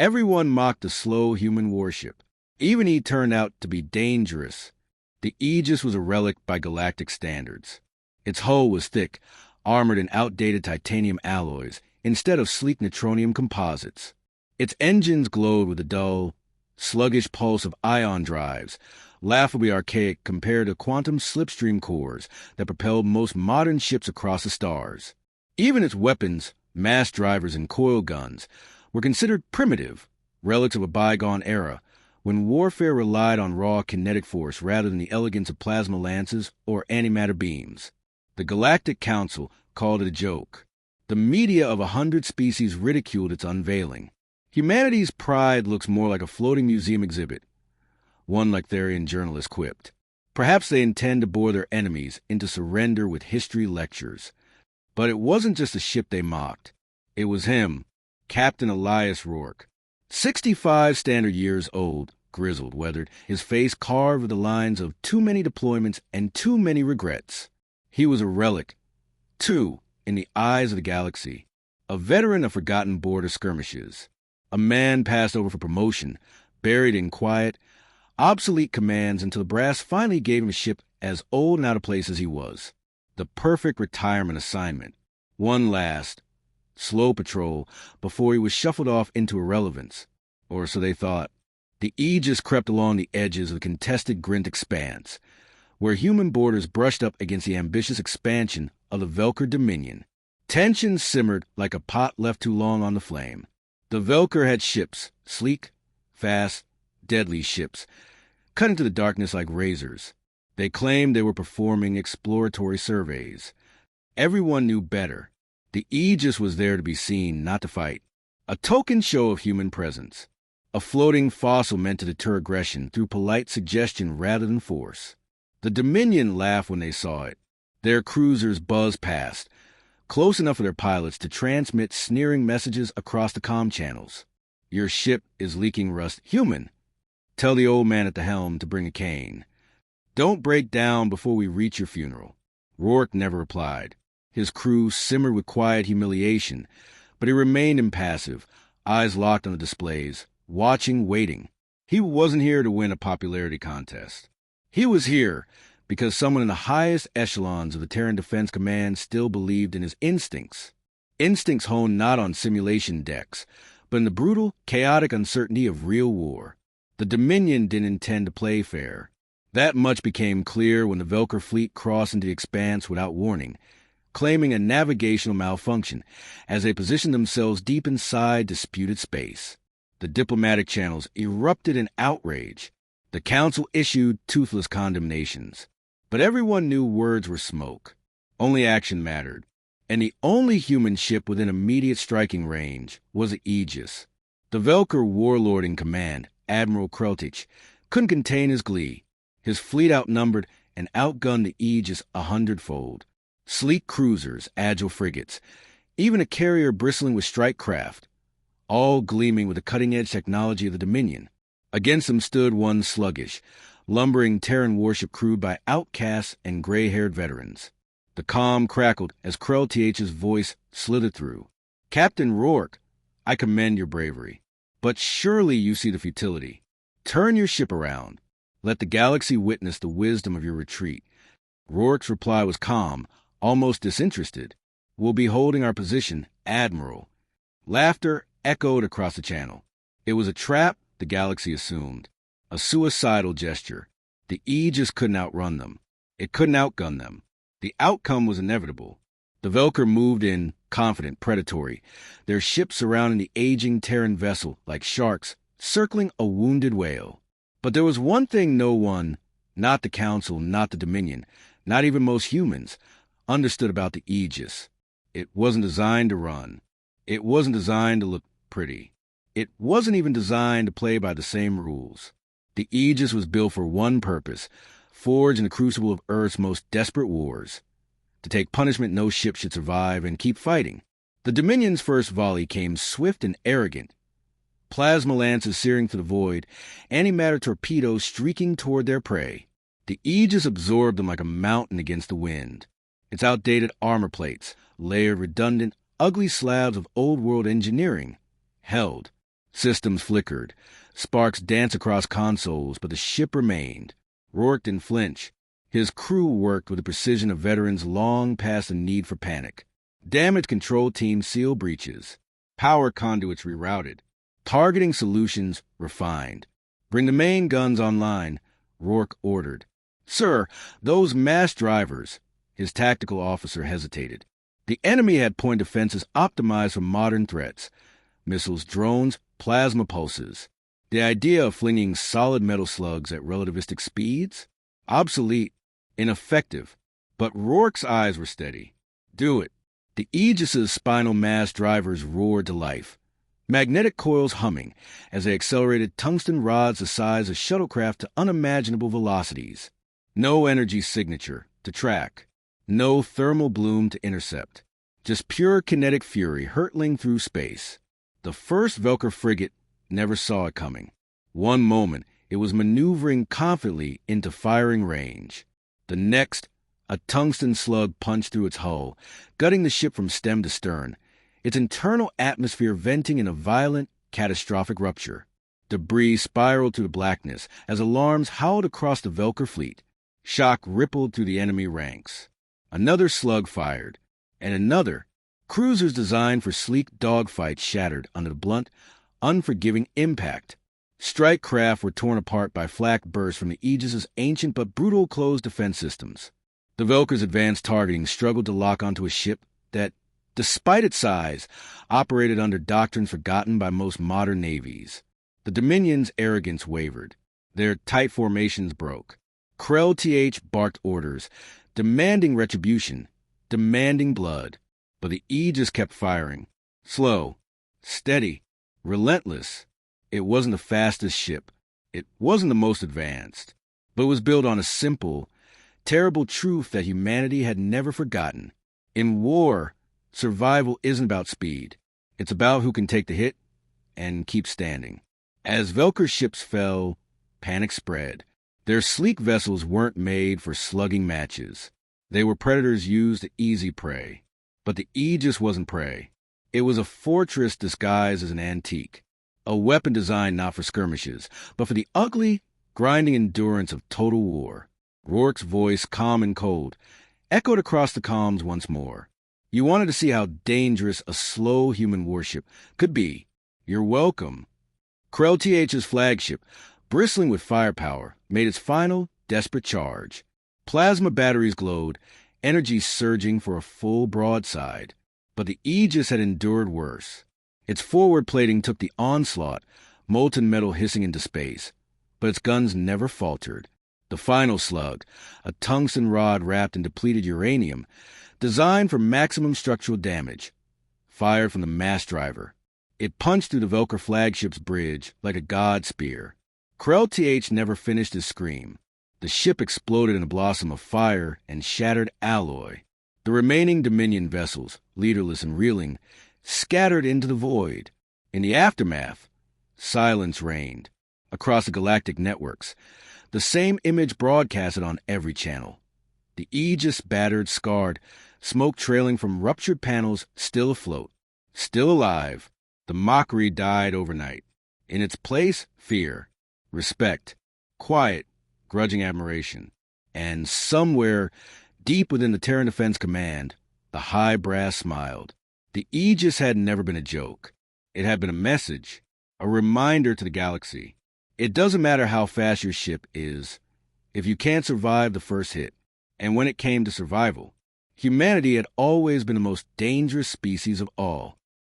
Everyone mocked the slow human warship. Even he turned out to be dangerous. The Aegis was a relic by galactic standards. Its hull was thick, armored in outdated titanium alloys instead of sleek neutronium composites. Its engines glowed with the dull, sluggish pulse of ion drives, laughably archaic compared to quantum slipstream cores that propelled most modern ships across the stars. Even its weapons, mass drivers and coil guns, were considered primitive, relics of a bygone era, when warfare relied on raw kinetic force rather than the elegance of plasma lances or antimatter beams. The Galactic Council called it a joke. The media of 100 species ridiculed its unveiling. Humanity's pride looks more like a floating museum exhibit, one Lectherian journalist quipped. Perhaps they intend to bore their enemies into surrender with history lectures. But it wasn't just a ship they mocked. It was him, Captain Elias Rourke. 65 standard years old, grizzled, weathered, his face carved with the lines of too many deployments and too many regrets. He was a relic, too, in the eyes of the galaxy, a veteran of forgotten border skirmishes, a man passed over for promotion, buried in quiet, obsolete commands until the brass finally gave him a ship as old and out of place as he was. The perfect retirement assignment. One last, slow patrol before he was shuffled off into irrelevance, or so they thought. The Aegis crept along the edges of the contested Grint expanse, where human borders brushed up against the ambitious expansion of the Velkir Dominion. Tension simmered like a pot left too long on the flame. The Velkir had ships, sleek, fast, deadly ships, cut into the darkness like razors. They claimed they were performing exploratory surveys. Everyone knew better. The Aegis was there to be seen, not to fight. A token show of human presence. A floating fossil meant to deter aggression through polite suggestion rather than force. The Dominion laughed when they saw it. Their cruisers buzzed past, close enough for their pilots to transmit sneering messages across the comm channels. Your ship is leaking rust. Human. Tell the old man at the helm to bring a cane. Don't break down before we reach your funeral. Rourke never replied. His crew simmered with quiet humiliation, but he remained impassive, eyes locked on the displays, watching, waiting. He wasn't here to win a popularity contest. He was here because someone in the highest echelons of the Terran Defense Command still believed in his instincts. Instincts honed not on simulation decks, but in the brutal, chaotic uncertainty of real war. The Dominion didn't intend to play fair. That much became clear when the Velkir fleet crossed into the expanse without warning, claiming a navigational malfunction as they positioned themselves deep inside disputed space. The diplomatic channels erupted in outrage. The Council issued toothless condemnations. But everyone knew words were smoke. Only action mattered. And the only human ship within immediate striking range was the Aegis. The Velkir warlord in command, Admiral Kreltich, couldn't contain his glee. His fleet outnumbered and outgunned the Aegis 100-fold. Sleek cruisers, agile frigates, even a carrier bristling with strike craft, all gleaming with the cutting-edge technology of the Dominion. Against them stood one sluggish, lumbering Terran warship crewed by outcasts and gray-haired veterans. The comm crackled as Kreltich's voice slithered through. Captain Rourke, I commend your bravery, but surely you see the futility. Turn your ship around. Let the galaxy witness the wisdom of your retreat. Rourke's reply was calm, almost disinterested. We'll be holding our position, Admiral. Laughter echoed across the channel. It was a trap, the galaxy assumed. A suicidal gesture. The Aegis couldn't outrun them. It couldn't outgun them. The outcome was inevitable. The Velkir moved in, confident, predatory, their ship surrounding the aging Terran vessel like sharks circling a wounded whale. But there was one thing no one, not the Council, not the Dominion, not even most humans, understood about the Aegis. It wasn't designed to run. It wasn't designed to look pretty. It wasn't even designed to play by the same rules. The Aegis was built for one purpose, forged in the crucible of Earth's most desperate wars. To take punishment no ship should survive and keep fighting. The Dominion's first volley came swift and arrogant. Plasma lances searing through the void, antimatter torpedoes streaking toward their prey. The Aegis absorbed them like a mountain against the wind. Its outdated armor plates, layered redundant, ugly slabs of old-world engineering, held. Systems flickered. Sparks danced across consoles, but the ship remained. Rourke didn't flinch. His crew worked with the precision of veterans long past the need for panic. Damage control teams sealed breaches. Power conduits rerouted. Targeting solutions refined. "Bring the main guns online," Rourke ordered. "Sir, those mass drivers," his tactical officer hesitated. The enemy had point defenses optimized for modern threats. Missiles, drones, plasma pulses. The idea of flinging solid metal slugs at relativistic speeds? Obsolete, ineffective. But Rourke's eyes were steady. "Do it." The Aegis's spinal mass drivers roared to life. Magnetic coils humming as they accelerated tungsten rods the size of shuttlecraft to unimaginable velocities. No energy signature to track. No thermal bloom to intercept. Just pure kinetic fury hurtling through space. The first Velkir frigate never saw it coming. One moment, it was maneuvering confidently into firing range. The next, a tungsten slug punched through its hull, gutting the ship from stem to stern, its internal atmosphere venting in a violent, catastrophic rupture. Debris spiraled through the blackness as alarms howled across the Velkir fleet. Shock rippled through the enemy ranks. Another slug fired, and another. Cruisers designed for sleek dogfights shattered under the blunt, unforgiving impact. Strike craft were torn apart by flak bursts from the Aegis's ancient but brutal closed defense systems. The Velkir's advanced targeting struggled to lock onto a ship that, despite its size, operated under doctrines forgotten by most modern navies. The Dominion's arrogance wavered. Their tight formations broke. Krell TH barked orders, demanding retribution, demanding blood. But the Aegis kept firing. Slow, steady, relentless. It wasn't the fastest ship. It wasn't the most advanced. But it was built on a simple, terrible truth that humanity had never forgotten. In war, survival isn't about speed. It's about who can take the hit and keep standing. As Velkir ships fell, panic spread. Their sleek vessels weren't made for slugging matches. They were predators used to easy prey. But the Aegis wasn't prey. It was a fortress disguised as an antique. A weapon designed not for skirmishes, but for the ugly, grinding endurance of total war. Rourke's voice, calm and cold, echoed across the comms once more. "You wanted to see how dangerous a slow human warship could be. You're welcome." Krell TH's flagship, bristling with firepower, made its final, desperate charge. Plasma batteries glowed, energy surging for a full broadside. But the Aegis had endured worse. Its forward plating took the onslaught, molten metal hissing into space. But its guns never faltered. The final slug, a tungsten rod wrapped in depleted uranium, designed for maximum structural damage, fired from the mass driver. It punched through the Velkir flagship's bridge like a god spear. Krell TH never finished his scream. The ship exploded in a blossom of fire and shattered alloy. The remaining Dominion vessels, leaderless and reeling, scattered into the void. In the aftermath, silence reigned. Across the galactic networks, the same image broadcasted on every channel. The Aegis battered, scarred, smoke trailing from ruptured panels, still afloat, still alive. The mockery died overnight. In its place, fear, respect, quiet, grudging admiration. And somewhere, deep within the Terran Defense Command, the high brass smiled. The Aegis had never been a joke. It had been a message, a reminder to the galaxy. It doesn't matter how fast your ship is, if you can't survive the first hit. And when it came to survival, humanity had always been the most dangerous species of all.